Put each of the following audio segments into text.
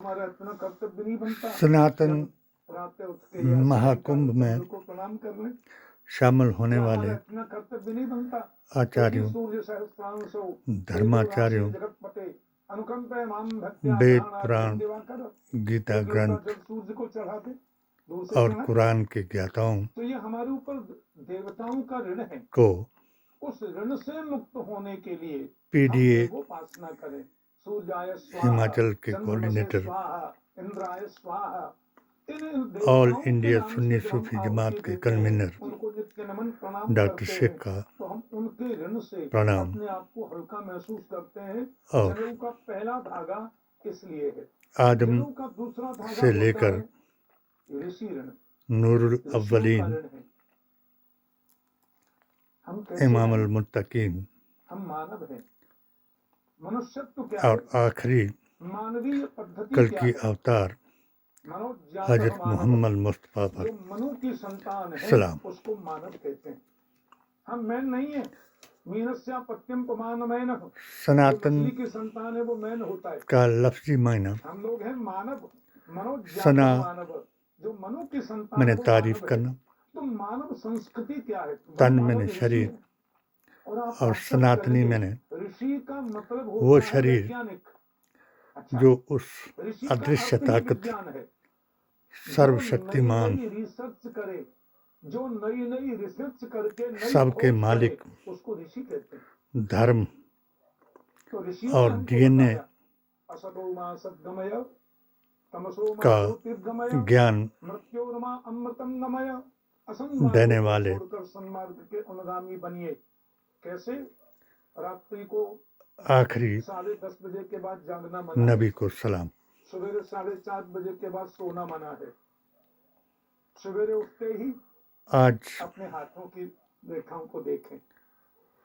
हमारा इतना कर्तव्य नहीं बनता। सनातन प्रातः उठ के या महाकुंभ में सूर्य को प्रणाम कर लें। शामिल होने क्या वाले हमारा इतना कर्तव्य नहीं बनता? आचार्यों, सूर्य सहस्त्रांशो धर्माचार्यों, जगतपते अनुकंपे माम भक्त्या वेद ध्यानात् पुराण, दिवाकर। गीता एक लोटा ग्रंथ जल सूर्य को चढ़ा दे, दूर से और चढ़ा, कुरान के ज्ञाताओं तो ये हमारे ऊपर देवताओं का ऋण है। को उस ऋण से मुक्त होने के लिए हम पीडीए देवोपासना करें। सूर्याय स्वाहा, हिमाचल के चंद्रमसे कोऑर्डिनेटर, स्वाहा, इंद्राय स्वाहा। इन ऑल देवताओं के इंडिया नाम सुन्नी से जब हम सूफी आहुति जमात के देते हैं, कन्वीनर उनको नित्य नमन प्रणाम डॉक्टर करते शेख हैं, का तो हम उनके ऋण से प्रणाम अपने आप को हल्का महसूस करते हैं। और जनेऊ का पहला धागा इसलिए है। आदम जनेऊ का दूसरा धागा से होता लेकर है ऋषि ऋण, नूरुल ऋषियों का अव्वलीन, ऋण है। हम कैसे इमामुल हैं? मुत्तकीन हम मानव हैं। मनुष्यत्व क्या और है? आखिरी मानवीय पद्धति कल क्या की है? अवतार मनोजात हजरत मानव, मोहम्मद मुस्तफा जो पर मनु की संतान है सलाम उसको मानव कहते हैं। हम मैन नहीं है। मीनस्या पत्यम पमान मैन, सनातन मछली की संतान है वो मैन होता है। का लफ्जी मायना हम लोग हैं मानव, मनोजात सना मानव, जो मनु की संतान मैंने है वो तारीफ मानव है। करना, तो मानव संस्कृति क्या है? तन मानव मैंने ऋषि शरीर है। और आप और आश्चर्य सनातनी करेंगे, मैंने ऋषि का मतलब वो होता है शरीर वैज्ञानिक। अच्छा, जो उस ऋषि का अदृश्य अर्थ ही ताकत, विज्ञान है। जो सर्वशक्तिमान, नई रिसर्च करे, जो नई रिसर्च करके नई सबके खोज मालिक, करे, उसको ऋषि कहते हैं। धर्म तो ऋषियों और ने हमको डीएनए बताया, असतो मा सद्गमय, तमसो मा का ज्योतिर्गमय, ज्ञान मृत्योर्मा अमृतम गमय, असन्मार्ग देने को वाले छोड़कर सन्मार्ग के अनुगामी बनिए। कैसे? रात्रि को आखिरी 10:30 बजे के बाद जागना मना है। नबी को सलाम। सवेरे 4:30 बजे के बाद सोना मना है। सवेरे उठते ही आज अपने हाथों की रेखाओं को देखें।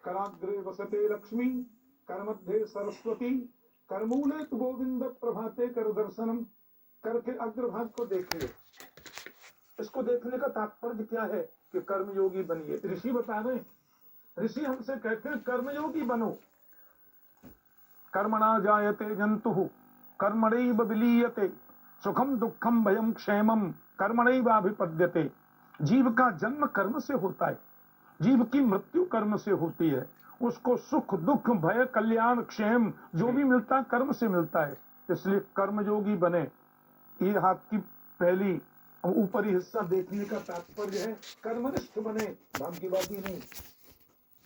कराग्रे वसते लक्ष्मी, करमध्ये सरस्वती, करमूले तु गोविंद प्रभाते कर दर्शनम। करके अग्रभाग को देखिए। इसको देखने का तात्पर्य क्या है? कि कर्मयोगी बनिए। ऋषि बता रहे हैं, ऋषि हमसे कहते हैं कर्मयोगी बनो। कर्मणा जायते जंतु, कर्मणैव विलीयते, सुखम दुखम भयम क्षेमम कर्मणैवाभिपद्यते। जीव का जन्म कर्म से होता है, जीव की मृत्यु कर्म से होती है। उसको सुख दुख भय कल्याण क्षेम जो भी मिलता है कर्म से मिलता है। इसलिए कर्मयोगी बने। ये हाथ की पहली ऊपरी हिस्सा देखने का तात्पर्य है कर्मनिष्ठ बने, भाग्यवादी नहीं।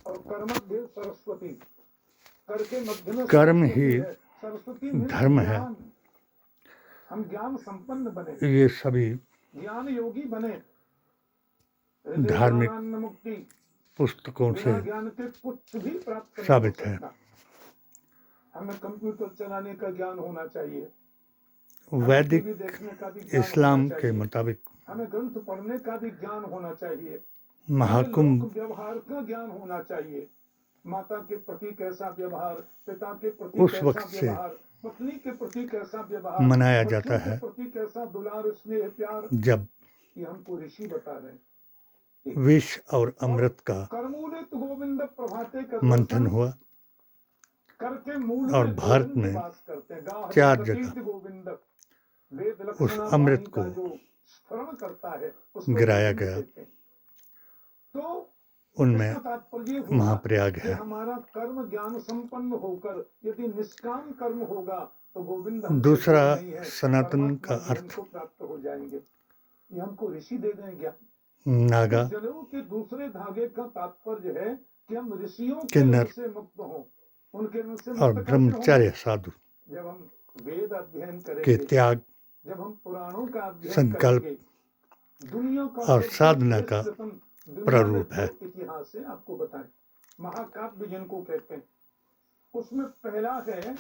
और कर्मध्य सरस्वती, करके मध्य में कर्म सरस्वती ही है। सरस्वती में धर्म है। ज्ञान, हम ज्ञान संपन्न बने, ये सभी ज्ञान योगी बने। धार्मिक मुक्ति पुस्तकों से बिना ज्ञान के कुछ भी प्राप्त नहीं साबित हो है। सकता। हमें कंप्यूटर चलाने का ज्ञान होना चाहिए, वैदिक टीवी देखने का भी ज्ञान इस्लाम होना के चाहिए, मुताबिक हमें ग्रंथ पढ़ने का भी ज्ञान होना चाहिए, महाकुंभ लोक व्यवहार का ज्ञान होना चाहिए। माता के प्रति कैसा व्यवहार, पिता के प्रति उस कैसा वक्त से व्यवहार, पत्नी के प्रति कैसा व्यवहार, मनाया बच्चों जाता के है प्रति कैसा दुलार स्नेह प्यार, जब ये हमको ऋषि बता रहे हैं। विष और अमृत का कर्मूलित गोविंद प्रभाते कर मंथन हुआ करके मूल और में भारत गोविंद में वास करते हैं। 4 जगह गोविंद वेद उस लक्षणा अमृत वाणी को का जो स्मरण करता है उसको गिराया गोविंद गया। कहते हैं। तो उनमें इसका तात्पर्य हुआ महाप्रयाग कि है। हमारा कर्म ज्ञान संपन्न होकर यदि निष्काम कर्म होगा तो गोविंद दूसरा नहीं है, सनातन का परमात्मा अर्थ को प्राप्त हो जाएंगे। ये हमको ऋषि दे दें ज्ञान। नागा, जनेऊ के दूसरे धागे का तात्पर्य है कि हम ऋषियों के किन्नर ऋण से मुक्त हों, उनके ऋण से और मुक्त कैसे ब्रह्मचर्य होंगे? साधु जब हम वेद अध्ययन के करेंगे, त्याग, जब हम पुराणों का अध्ययन संकल्प करेंगे। दुनिया का और सबसे साधना का श्रेष्ठतम दुनिया में प्रारूप जो है। इतिहास है आपको बताएं, महाकाव्य जिनको कहते हैं, उसमें पहला है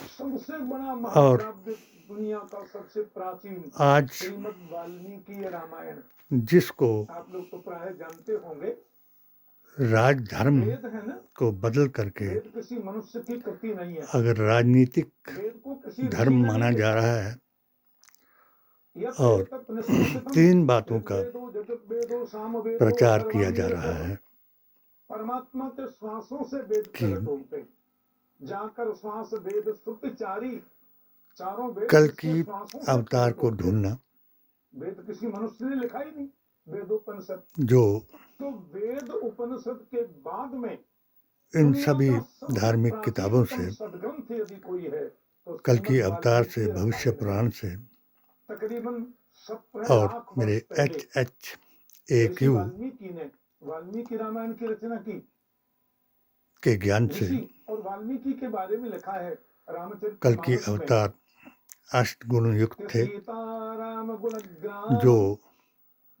सबसे बड़ा महाकाव्य दुनिया का सबसे प्राचीन आज श्रीमद् वाल्मीकि रामायण, जिसको आप लोग तो प्राय जानते होंगे। राजधर्म वेद है ना, को बदल करके वेद किसी मनुष्य की कृति नहीं है। अगर राजनीतिक वेद को किसी धर्म माना जा रहा है और 3 बातों का प्रचार किया जा रहा है परमात्मा के श्वासों से वेद कि प्रकट होते, जाकर श्वास वेद स्तुति चारी, चारों वेद कल किसके की श्वासों से अवतार प्रेरित को होते हैं? ढूंढना वेद किसी मनुष्य ने लिखा ही नहीं, वेदोपनिषद। जो तो वेद उपनिषद के बाद में इन दुनिया सभी का सबसे धार्मिक किताबों प्राचीनतम से, सदग्रंथ यदि कोई है तो कल की श्रीमद् अवतार से, वाल्मीकि भविष्य रामायण है। पुराण से तकरीबन 17 और लाख मेरे वर्ष पहले ऋषि HHAQ वाल्मीकि ने वाल्मीकि रामायण की रचना की। के ज्ञान से ऋषि और वाल्मीकि के बारे में लिखा है कल की रामचरितमानस में अवतार अष्टगुण युक्त कि थे, सीताराम जो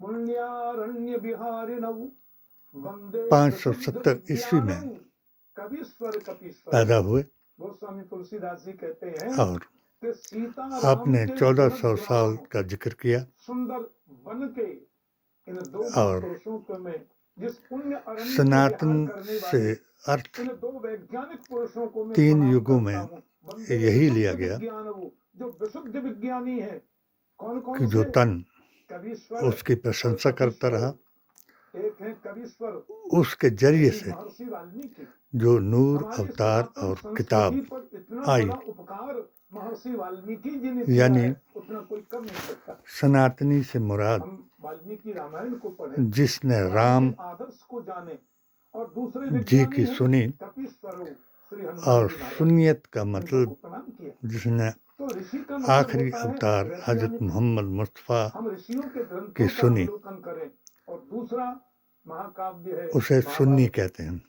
गुणग्राम पुण्यारण्य बिहारिणौ वंदे 570 ईस्वी में विज्ञानौ कवीश्वर कपीश्वर। पैदा हुए गोस्वामी तुलसीदास जी कहते हैं और कि सीताराम आपने के 1400 साल गुणग्राम का जिक्र किया सुंदर वन के इन दो और महापुरुषों को में जिस पुण्य अरण्य में सनातन विहार करने से वाले अर्थ इन दो वैज्ञानिक पुरुषों को मैं 3 प्रणाम युगों करता में हूँ। वंदे यही विशुद्ध लिया गया विज्ञान वो जो विशुद्ध विज्ञानी है। कौन कि कौन जो से? तन कवीश्वर उसकी प्रशंसा और करता कपीश्वर। रहा, एक है कवीश्वर उसके जरिए ऋषि से महर्षि वाल्मीकि। जो नूर हमारी अवतार सनातन और संस्कृति किताब पर इतना आई, बड़ा उपकार महर्षि वाल्मीकि जी ने किया यानी है उतना कोई कर नहीं सकता। सनातनी से मुराद हम वाल्मीकि रामायण को पढ़ें, जिसने राम राम के आदर्श को जाने और दूसरे जी विज्ञानी की हैं सुनी कपीश्वरो श्री और हनुमान जी महाराज। सुन्नियत का इनको मतलब प्रणाम किया। जिसने तो ऋषि का मतलब आखिरी होता है अवतार हजरत वैज्ञानिक। मोहम्मद मुस्तफ़ा हम ऋषियों के की ग्रंथों का सुनी, अवलोकन करें। और दूसरा महाकाव्य है उसे सुन्नी महाभारत। कहते हैं।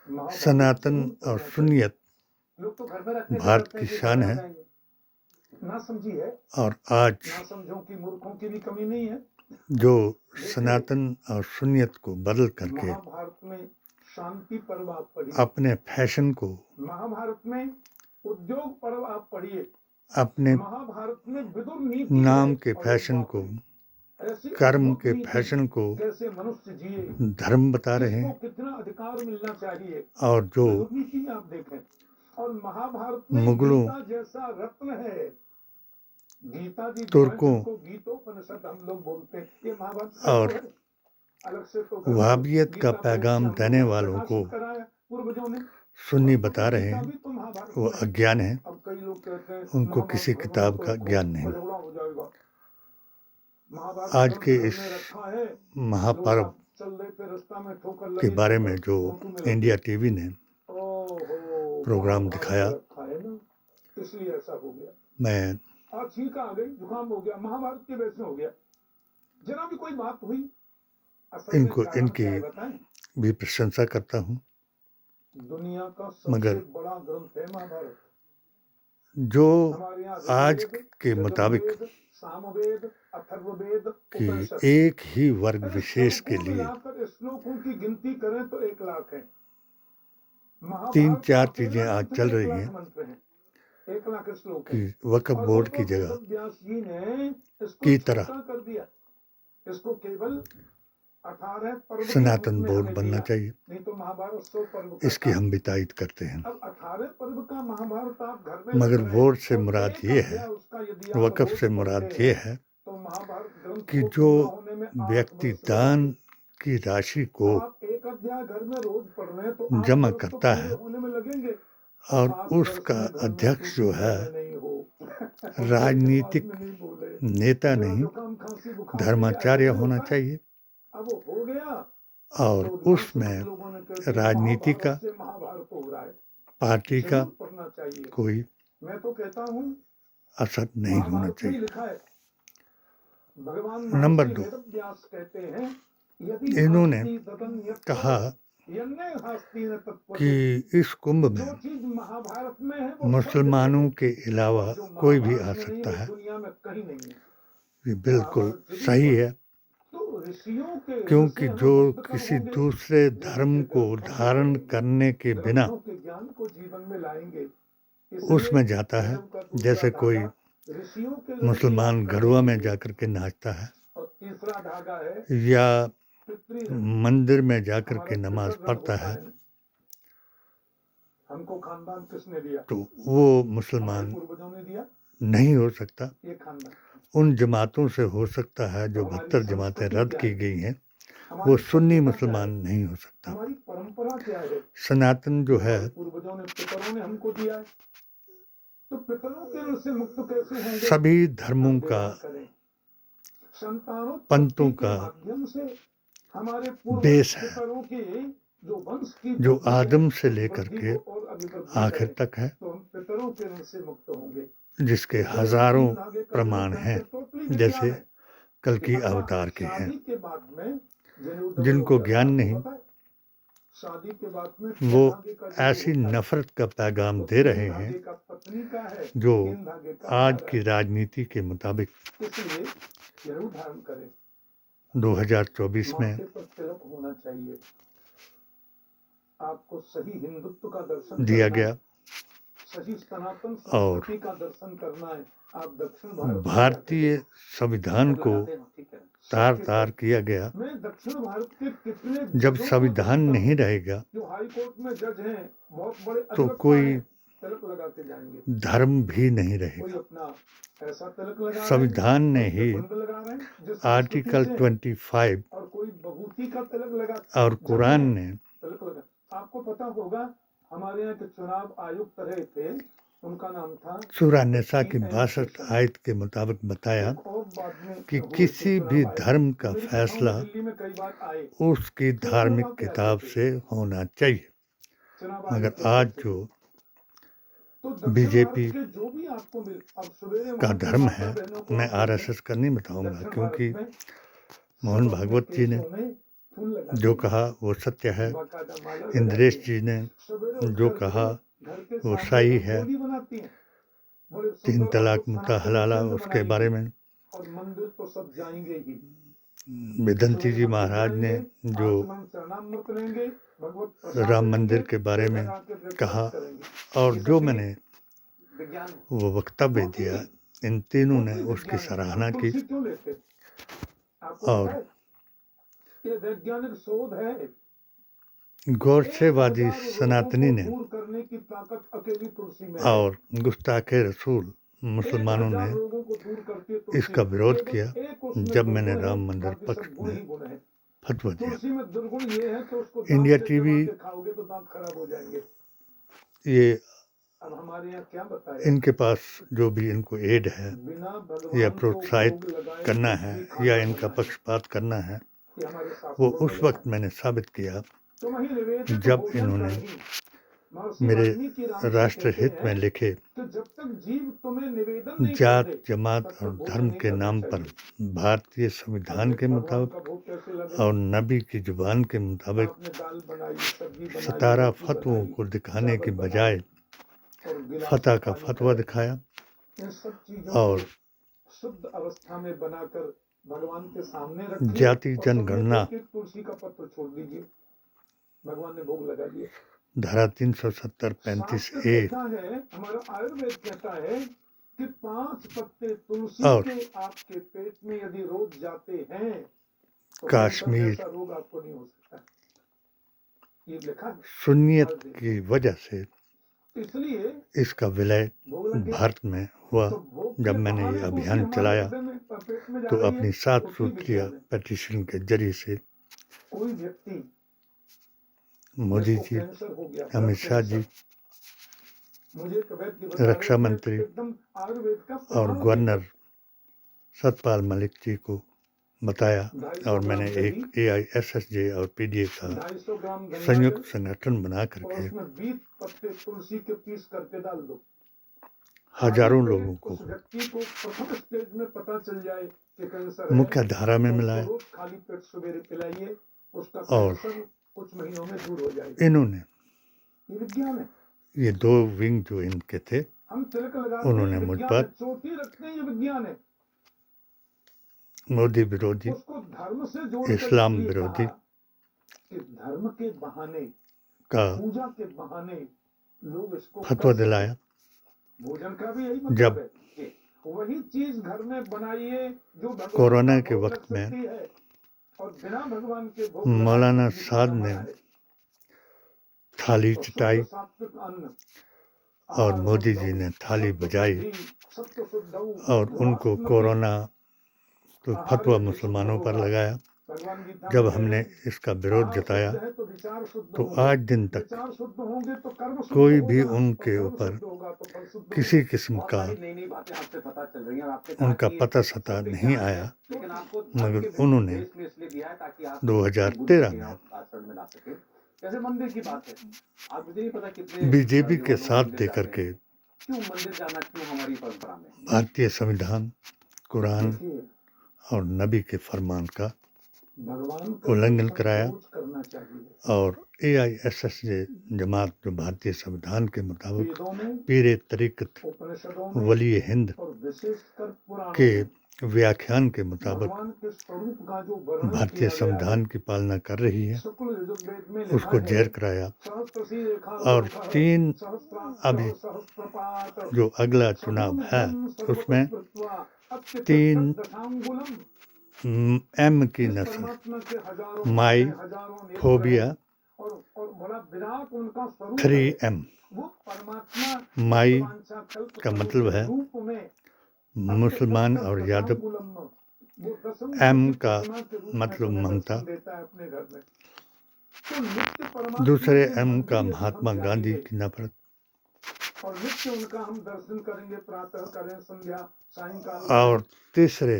महाभारत सनातन जरूर और पढ़ना चाहिए। सुन्नियत लोग तो घर में रखने से भारत डरते की हैं कि शान बाहर आ है जाएंगे। ना समझी है, और आज ना समझों की मूर्खों की भी कमी नहीं है। जो देखिए सनातन और सुन्नियत को बदल करके महाभारत में शांति पर्व आप पढ़िए, अपने फैशन को, महाभारत में उद्योग पर्व आप पढ़िए, अपने महाभारत में विदुर नीति नाम है। के और फैशन बाप को, रे, ऐसी कर्म अद्भुत के नीति फैशन को कैसे मनुष्य जिए, धर्म बता रहे किसको हैं। कितना अधिकार मिलना चाहिए, और जो विदुर नीति में आप देखें। और महाभारत में मुगलों, गीता जैसा रत्न है। गीता जी जो है तुर्कों जिसको गीतोपनिषद हम लोग बोलते हैं, ये महाभारत का और तो है। अलग से तो घर में वहाबियत का गीता प्रेस से पैगाम हम देने लोगों ने वालों को प्रकाशित कराया पूर्वजों ने। सुन्नी और तो बता रहे गीता हैं भी तो महाभारत वो में है। अज्ञान है, अब कई लोग कहते हैं उनको महाभारत किसी घर में किताब मत का रखो, ज्ञान नहीं। झगड़ा हो जाएगा। महाभारत आज ग्रंथ के घर इस में रखा है, लोग महापर्व आप चल रहे थे रास्ता में ठोकर के लगी बारे ठोकर में जो घोंटू में लग इंडिया गई। टीवी ने ओहो, प्रोग्राम महाभारत दिखाया, रखा है ना, इसलिए ऐसा हो गया। मैं और छींक आ गई, जुकाम हो गया, महाभारत के वैसे हो गया। जरा भी कोई बात हुई, असल में इनको कारण इनकी क्या है बताएं? भी प्रशंसा करता हूँ, दुनिया का सबसे मगर बड़ा ग्रंथ है महाभारत। जो हमारे यहाँ आज ऋग्वेद, के मुताबिक यजुर्वेद, सामवेद, अथर्ववेद, कि उपनिषद, एक ही वर्ग अरे विशेष के सबको लिए मिलाकर श्लोकों की गिनती करें तो 1 लाख है। 3-4 महाभारत का चीजें पहला आज ग्रंथ चल 1 रही लाख हैं मंत्र हैं, 1 लाख श्लोक कि हैं। वक्फ और बोर्ड की उनको जगह वेद व्यास जी ने इसको की तरह छोटा कर दिया, इसको केवल 18 पर्व के सनातन रूप में बोर्ड हमें बनना दिया। चाहिए। नहीं तो महाभारत 100 पर्व का इसकी था। हम भी तायद करते हैं, अब 18 पर्व का महाभारत आप घर में मगर रख रहे बोर्ड हैं से और मुराद एक ये है, अध्याय उसका यदि आप वक्फ रोज से मुराद पढ़ते ये हैं है तो महाभारत ग्रंथ कि को जो पूरा होने में 8 व्यक्ति वर्ष दान लगेंगे। की राशि अब को आप एक अध्याय घर में रोज पढ़ रहे हैं तो 8 जमा वर्ष तो करता पूरे है होने में लगेंगे। और 8 वर्ष उसका में घर में अध्यक्ष जो सूखी है दाने नहीं हो। राजनीतिक में नहीं बोले, नेता जरा नहीं, जुकाम खांसी बुखार भी धर्माचार्य ऐसे होना होता है। चाहिए अब वो हो गया और तो अधिकांश उसमें लोगों ने कह दिया राजनीति का, महाभारत से महाभारत हो रहा है, पार्टी का जरूर पढ़ना चाहिए। कोई मैं तो कहता हूँ असर नहीं होना महाभारत में चाहिए। लिखा है, भगवान नंबर महर्षि 2, वेदव्यास कहते हैं यदि इन्होंने हास्ति तदन्यत्र कहा यन्ने हास्ति न कि तत्त्वतो। इस कुंभ जो में चीज महाभारत में है वो सब मुसलमानों जगह के है अलावा और जो कोई भी महाभारत आ में नहीं सकता वो है। दुनिया में कहीं नहीं है। ये बिल्कुल महाभारत जरूर सही पढ़ो। है, तो ऋषियों के क्योंकि ऋषि जो हमें मुक्त कब किसी होंगे दूसरे जब धर्म उनके को ग्रंथों को धारण पढ़ेंगे, करने के बिना ग्रंथों के ज्ञान को जीवन में लाएंगे। इसलिए उसमें जाता है, प्रेम का दूसरा जैसे कोई धागा ऋषियों के लिए मुसलमान याद करने गढ़वा के में लिए, जाकर के नाचता है और तीसरा धागा है या पितृ मंदिर में जाकर हमारा के नमाज पितृ ऋण पढ़ता होता है, है ना। हमको खानदान किसने दिया? तो वो हमारे मुसलमान पूर्वजों ने दिया। नहीं हो सकता। ये खानदान उन जमातों से हो सकता है जो तो हमारी 72 जमातें संस्कृति रद्द क्या की है, गई हैं, हमारी वो सुन्नी सभ्यता क्या मुसलमान है, नहीं हो सकता। हमारी परंपरा क्या है, सनातन जो है हमारे पूर्वजों ने पितरों ने हमको दिया है। तो पितरों के ऋण से मुक्त कैसे होंगे? सभी धर्मों का, पंथों का माध्यम से हमारे पूर्व बेस है, पितरों के जो वंश की जो वृद्धि है, आदम से उस लेकर वृद्धि के को और अभिवृद्धि आखिर करें, तक है, तो हम पितरों के ऋण से मुक्त होंगे। जिसके हजारों प्रमाण हैं, जैसे कल की अवतार के हैं। शादी के बाद में जिनको ज्ञान नहीं, शादी के बाद में वो ऐसी नफरत का पैगाम दे रहे हैं जो आज की राजनीति के मुताबिक 2024 में तिलक होना चाहिए। आपको सही हिंदुत्व का दर्शन दिया करना है, गया सही सनातन और संस्कृति का दर्शन करना है। आप दक्षिण भारतीय संविधान को तार तार किया गया। मैं दक्षिण भारत के कितने जब संविधान नहीं रहेगा जो हाई कोर्ट में जज हैं, बहुत बड़े तो अधिवक्ता कोई हैं, तिलक लगाते जाएंगे। धर्म भी नहीं कोई रहेगा। अपना ऐसा तिलक लगा रहे हैं, संविधान ने कोई ही कुंड लगा रहे हैं, जिस आर्टिकल संस्कृति से, 25 और कोई बहूती का तिलक लगा और कुरान ने तिलक लगा। आपको पता होगा हमारे यहाँ के चुनाव आयुक्त रहे थे, उनका नाम था सूरा निसा की 62 आयत के मुताबिक बताया कि किसी भी धर्म का फैसला दिल्ली में कई बार आए, उसकी धार्मिक किताब से होना चाहिए। मगर आज जो बीजेपी का धर्म है, मैं आरएसएस का नहीं बताऊंगा, क्योंकि मोहन भागवत जी ने जो कहा वो सत्य है, इंद्रेश जी ने जो कहा वो सही है, 3 तलाक मुता हलाला उसके बारे में, वेदंती जी महाराज ने जो राम मंदिर के बारे में कहा, और जो मैंने वो वक्तव्य दिया, इन तीनों ने उसकी सराहना की। और वैज्ञानिक शोध है, गौरसेवादी सनातनी ने और गुस्ताखे रसूल मुसलमानों ने इसका विरोध किया जब मैंने राम मंदिर पक्ष में फतवा दिया। इंडिया टीवी ये इनके पास जो भी इनको एड है या प्रोत्साहित करना है या इनका पक्षपात करना है, वो उस वक्त मैंने साबित किया जब इन्होंने मेरे राष्ट्र हित में लिखे जात, जमात और धर्म के नाम पर भारतीय संविधान के मुताबिक और नबी की जुबान के मुताबिक 17 फतवों को दिखाने के बजाय फतह का फतवा दिखाया और शुद्ध अवस्था में बनाकर भगवान के सामने जाति जनगणना तुलसी का पत्र छोड़ दीजिए, भगवान ने भोग लगा दिया। धारा 370-35A हमारा आयुर्वेद कहता है कि 5 पत्ते तुलसी और के आपके पेट में यदि रोग जाते हैं तो कश्मीर रोग आपको नहीं हो सकता। ये लिखा है। सुन्नियत की वजह से इसलिए इसका विलय भारत में हुआ। जब मैंने ये अभियान चलाया तो अपनी 7 सूत्रीय पेटिशन के जरिए से कोई व्यक्ति मोदी जी, अमित शाह जी, रक्षा मंत्री और गवर्नर सतपाल मलिक जी को बताया, और मैंने एक AISSJ और PDA का संयुक्त संगठन बना करके हजारों लोगों को मुख्य धारा में मिलाया और इन्होंने ये 2 विंग जो इनके थे उन्होंने मुझ पर मोदी विरोधी, इस्लाम विरोधी धर्म के बहाने, का पूजा के बहाने लोग इसको फतवा दिलाया। भोजन का भी यही मतलब जब है कि वही चीज घर में बनाइए जो कोरोना के वक्त में है, और बिना भगवान के भोग मौलाना साद ने थाली चटाई और मोदी जी ने थाली बजाई और उनको कोरोना तो फतवा मुसलमानों पर लगाया। भगवान गीता जब में हमने इसका विरोध आहार जताया शुद्ध है तो विचार शुद्ध तो होंगे, आज दिन तक विचार शुद्ध होंगे तो कर्म शुद्ध कोई भी होगा, उनके और कर्म ऊपर शुद्ध होगा तो फल शुद्ध किसी होगा। किस्म बहुत का सारी नई नई बातें आपसे पता चल रही हैं और आपने कहा उनका कि ये पता सता सत्य नहीं ज्ञान है, आया, लेकिन आपको धर्म मगर के उन्होंने भेष में इसलिए दिया है ताकि आप 2013 बुद्धि के में आचरण में ला सके। जैसे मंदिर की बात है, आप मुझे नहीं पता कितने बीजेपी के युवा साथ मंदिर देकर जाते के हैं। क्यों मंदिर जाना क्यों हमारी परंपरा में? भारतीय संविधान, कुरान देखिए, और नबी के फरमान का भगवान का उल्लंघन दर्शन कराया रोज करना चाहिए। और AISSJ जमात जो भारतीय संविधान के मुताबिक वेदों में, पीर तरीक़त उपनिषदों में वली हिंद और विशेषकर पुराणों के में व्याख्यान के मुताबिक भगवान के स्वरूप का जो वर्णन भारतीय किया गया है, संविधान की पालना कर रही है, शुक्ल यजुर्वेद में लिखा उसको है, जहर कराया। सहस्त्रशी रेखा और लोकः 3 सहस्राक्ष अभी सहस्त्रपात जो अगला चुनाव है उसमें 3 M की इस नस्ल परमात्मा के हजारों माई हैं, हजारों नेत्र फोबिया हैं और बड़ा विराट उनका स्वरूप 3M। है। वो परमात्मा माई वांछा कल्प का तरु मतलब के है रूप में मुसलमान और यादव, वो दसम M की का प्रतिमा के रूप में मतलब तुम्हें ममता, दर्शन देता है अपने घर में। तो नित्य परमात्मा दूसरे के M का मंदिर यदि महात्मा हम गांधी जाएंगे की नफरत, और नित्य उनका हम दर्शन करेंगे, प्रातः करें, संध्या सायंकाल और करें, तीसरे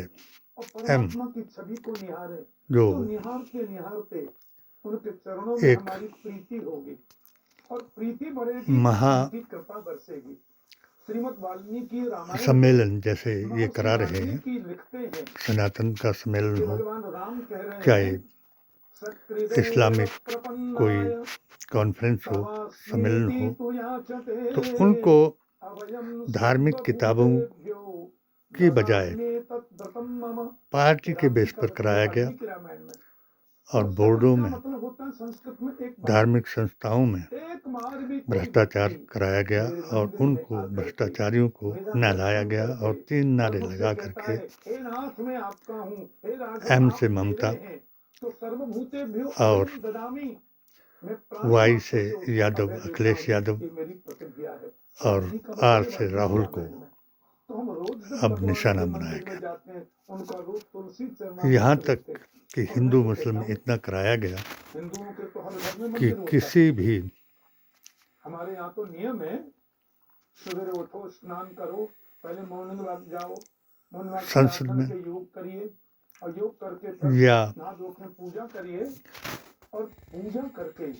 और M परमात्मा की छवि को निहारें, जो तो निहारते निहारते उनके चरणों में एक हमारी प्रीति होगी और प्रीति बढ़ेगी, महा उनकी कृपा बरसेगी। श्रीमद् वाल्मीकि रामायण सम्मेलन जैसे ये महर्षि करा रहे हैं, वाल्मीकि लिखते हैं सनातन का सम्मेलन कि हो, भगवान राम कह रहे चाहे हैं, सकृदेव इस्लामिक कोई प्रपन्नाय कॉन्फ्रेंस हो, सम्मेलन तवास्मीति हो, तुयाचते तो उनको अभयं धार्मिक किताबों सर्वभूतेभ्यो की बजाय ददाम्ये तद्व्रतं मम। पार्टी के बेस पर कराया गया और बोर्डों में, मतलब होता है संस्कृत में एक धार्मिक संस्थाओं में एक बार भी कोई भ्रष्टाचार व्यक्ति कराया गया मेरे और मंदिर में उनको आकर के भ्रष्टाचारियों को मेरा नहलाया दर्शन गया करके और 3 नारे मुझसे लगा कहता करके है, हे नाथ मैं आपका हूँ, हे राघव M आप से मेरे ममता हैं, तो सर्वभूतेभ्यो और अभयं ददामि, मैं प्राणी Y मात्र से से उसको यादव, अभय देता अखिलेश हूँ, यादव ये मेरी प्रतिज्ञा है। और वाल्मीकि का R बताइए से वाल्मीकि राहुल को रामायण में। तो हम रोज जब अब भगवान निशाना के बनाया मंदिर में गया। जाते हैं, उनका रोज तुलसी चरणामृत यहाँ लेते तक हैं। कि और हिंदू मैं तो मुस्लिम कहता हूँ, इतना कराया गया हिंदुओं के तो हर घर में कि मंदिर होता है। किसी भी हमारे यहाँ तो नियम है, सवेरे उठो, स्नान करो, पहले मॉर्निंग वॉक जाओ, मॉर्निंग वॉक से संसद आकर में के योग करिए और योग करके फिर या नहा धो के पूजा करिए और पूजा करके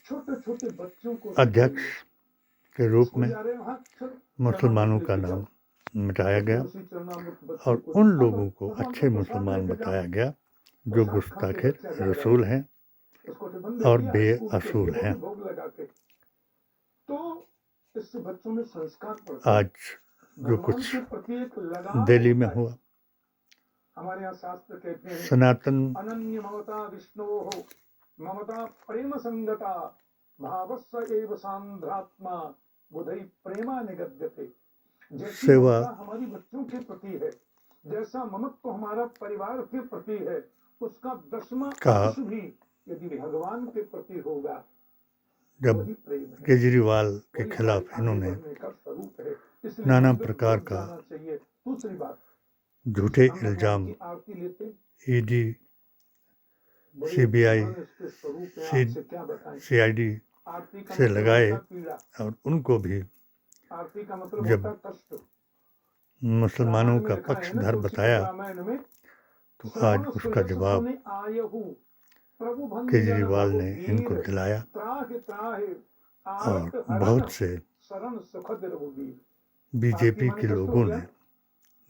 छोटे छोटे बच्चों को अध्यक्ष सिखाइए। के रूप स्कूल में जा रहे हैं, वहाँ मुसलमानों चरणामृत का लेके नाम जाओ मिटाया और गया तुलसी चरणामृत बच्चों और को उन सिखाओ। लोगों को भगवान अच्छे का प्रसाद मुसलमान लेके जाओ, बताया गया जो प्रसाद खा के गुस्ताखे बच्चा जा रहा रसूल हैं उसको टिफिन और दे दिया स्कूल के, बेअसूल वो हैं। भी भोग लगा के। तो इससे बच्चों में संस्कार पड़ते हैं, आज जो भगवान कुछ के प्रति एक लगाव दिल्ली में होता है। हुआ, हमारे यहाँ शास्त्र कहते हैं, सनातन अनन्य ममता विष्णो हो ममता प्रेम संगता भावस्व एव सांद्रात्मा बुधई प्रेमा निगद्यते। जैसी सेवा ममता हमारी बच्चों के प्रति है, जैसा ममत्व हमारा परिवार के प्रति है, उसका 10वां का अंश भी यदि भगवान के प्रति होगा तो जब वही प्रेम है, केजरीवाल के वही खिलाफ हमारे आगे इन्होंने बढ़ने का स्वरूप है। इसलिए नाना मंदिर प्रकार रोज का जाना चाहिए। दूसरी बात, झूठे हम भगवान इल्जाम की आरती लेते, ईडी, बड़े सीबीआई, महान इसके स्वरूप है, आपसे क्या बताएं। सीआईडी आरती का से मतलब लगाए होता पीड़ा, और उनको भी आरती का मतलब जब होता कष्ट। मुसलमानों रामायण में का लिखा है ना, पक्षधर तुलसीदास बताया रामायण में, तो आज श्रवण उसका सुयस जवाब सुनि आयहु प्रभु भंजन केजरीवाल ने इनको रघुवीर दिलाया त्राहि त्राहि और आरत हरण बहुत से शरण सुखद रघुवीर। बीजेपी के लोगों ने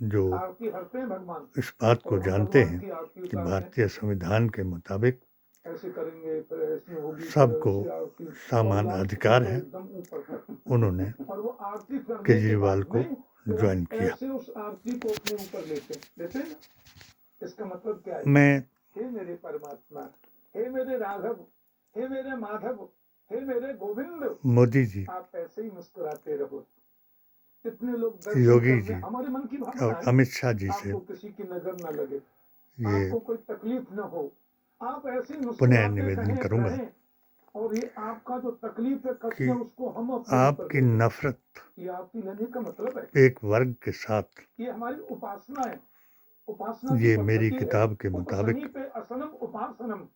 जो आरती हरते हैं भगवान, इस बात को और हम जानते भगवान हैं की आरती कि उतारते हैं, भारतीय संविधान के मुताबिक ऐसे करेंगे फिर ऐसी होगी, सबको फिर ऐसी आरती, समान और अधिकार है, एकदम ऊपर उन्होंने और वो आरती करने के केजरीवाल बाद को में फिर ज्वाइन किया। ऐसे उस आरती को अपने ऊपर लेते हैं। इसका मतलब क्या है? मैं हे मेरे परमात्मा, हे मेरे राघव, हे मेरे माधव, हे मेरे गोविंद, मोदी जी आप ऐसे ही मुस्कुराते रहो। कितने लोग दर्शन योगी करने, जी हमारे मन की भावना और है, अमित शाह जी से आपको किसी की नजर न लगे, ये आपको कोई तकलीफ न हो, आप ऐसे ही पुनः मुस्कुराते निवेदन करूंगा रहें, और ये आपका जो तकलीफ है कष्ट कि है उसको हम अपने ऊपर आपकी ले लें। नफरत ये आपकी लेने का मतलब है, एक वर्ग के साथ ये हमारी उपासना है। उपासना की ये मेरी पद्धति है। किताब के मुताबिक उपसनीपे असनम उपासनम,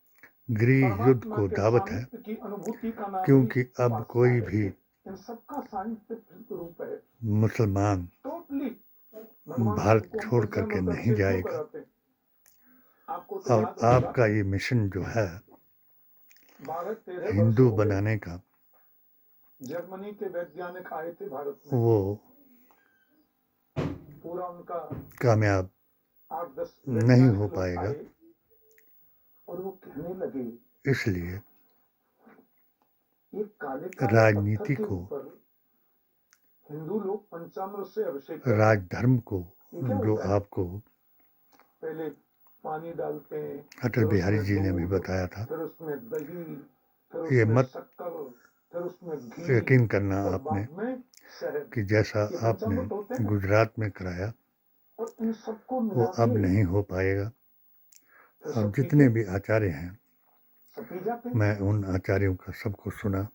गृह युद्ध परमात्मा को के दावत है, सामीप्य की अनुभूति का नाम ही क्योंकि अब उपासना कोई है। भी इन सबका साहित्य रूप है। मुसलमान टोटली भगवान भारत हमको छोड़ परिचय करके मंत्र नहीं से क्यों जाएगा। कराते हैं? आपको तो और याद होगा आपका ये मिशन जो है 12-13 हिंदू वर्ष हो गए, बनाने का, जर्मनी के वैज्ञानिक आए थे भारत में, वो पूरा उनका कामयाब 8-10 नहीं हो वैज्ञानिक लोग पाएगा। आए और वो कहने लगे इसलिए एक काले काले राजनीति पत्थर के को, ऊपर हिंदू लोग पंचामृत से अभिषेक करते हैं। राजधर्म को, ये क्या जो होता है? आपको पहले पानी डालते हैं, अटल फिर बिहारी उसमें जी ने भी दूध, बताया था। फिर उसमें दही, फिर ये उसमें मत शक्कर, फिर उसमें घी यकीन करना और आपने बाद में शहद। कि जैसा ये आपने पंचामृत होते हैं गुजरात में कराया और इन सबको वो मिला अब के नहीं हो पाएगा। फिर और सब जितने पीते, भी आचार्य हैं, सब पी जाते हैं। मैं उन आचार्यों का सबको सुना,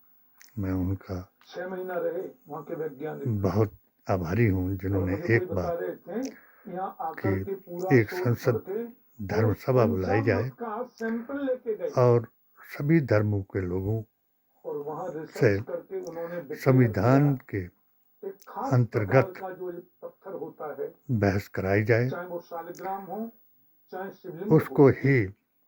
मैं उनका 6 महीना रहे वहाँ के वैज्ञानिक बहुत आभारी हूँ और जिन्होंने मुझे कोई एक बता बार रहे थे यहाँ आकर कि के पूरा एक शोध संसद करके धर्म सभा बुलाई जाए पंचामृत का सैंपल लेके गए और सभी धर्मों के लोगों और वहाँ से रिसर्च करके उन्होंने declare संविधान किया, के एक खास अंतर्गत प्रकार का जो ये पत्थर होता है, बहस कराई जाए, चाहे वो शालिग्राम हो चाहे शिवलिंग उसको हो, ही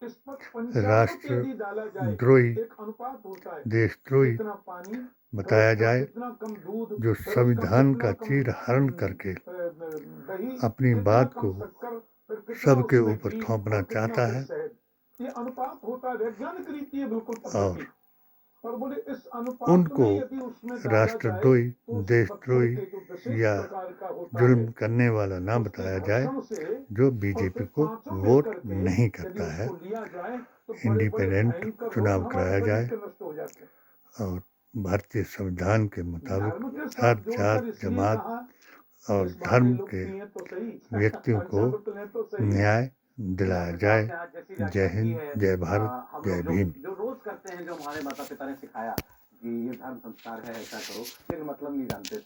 इस पर पंचामृत राष्ट्र यदि डाला जाए, द्रोही, एक अनुपात होता है, देशद्रोही कितना पानी, बताया फिर उसका जाए, कितना कम दूध, जो फिर उसका संविधान कितना का कम चीरहरण करके दही, अपनी कितना बात कम को शक्कर, फिर कितना सबके उसमें ऊपर घी थोपना और कितना चाहता फिर है। शहद। ये अनुपात होता है, वैज्ञानिक रीति है बिल्कुल और पद्धति। पर बोले इस अनुपात उनको में यदि उसमें डाला जाए राष्ट्रद्रोही, तो उस पत्थर देशद्रोही के जो विशेष या प्रकार का होता जुल्म है, करने वाला ना उसके बताया जाए, घर्षण से जो और बीजेपी फिर को पांचों वोट मिलकर के नहीं यदि करता है। उसको लिया जाए तो बड़े बड़े इंडिपेंडेंट भयंकर रोग चुनाव हमारे कराया शरीर जाए के नष्ट हो जाते हैं। और भारतीय संविधान के मुताबिक धर्म के हर साथ जोड़कर जात, इसलिए जमात कहा और इस बहाने धर्म लोग के पिए तो सही, व्यक्तियों को पंचामृत लें तो सही। न्याय दिलाया आपने जाए। आज जैसी जय व्याख्या की हिंद, है, जय भारत, हम जय लोग भीम। जो रोज करते हैं, जो हमारे माता पिता ने सिखाया कि ये धर्म संस्कार है, ऐसा करो, फिर मतलब नहीं जानते थे।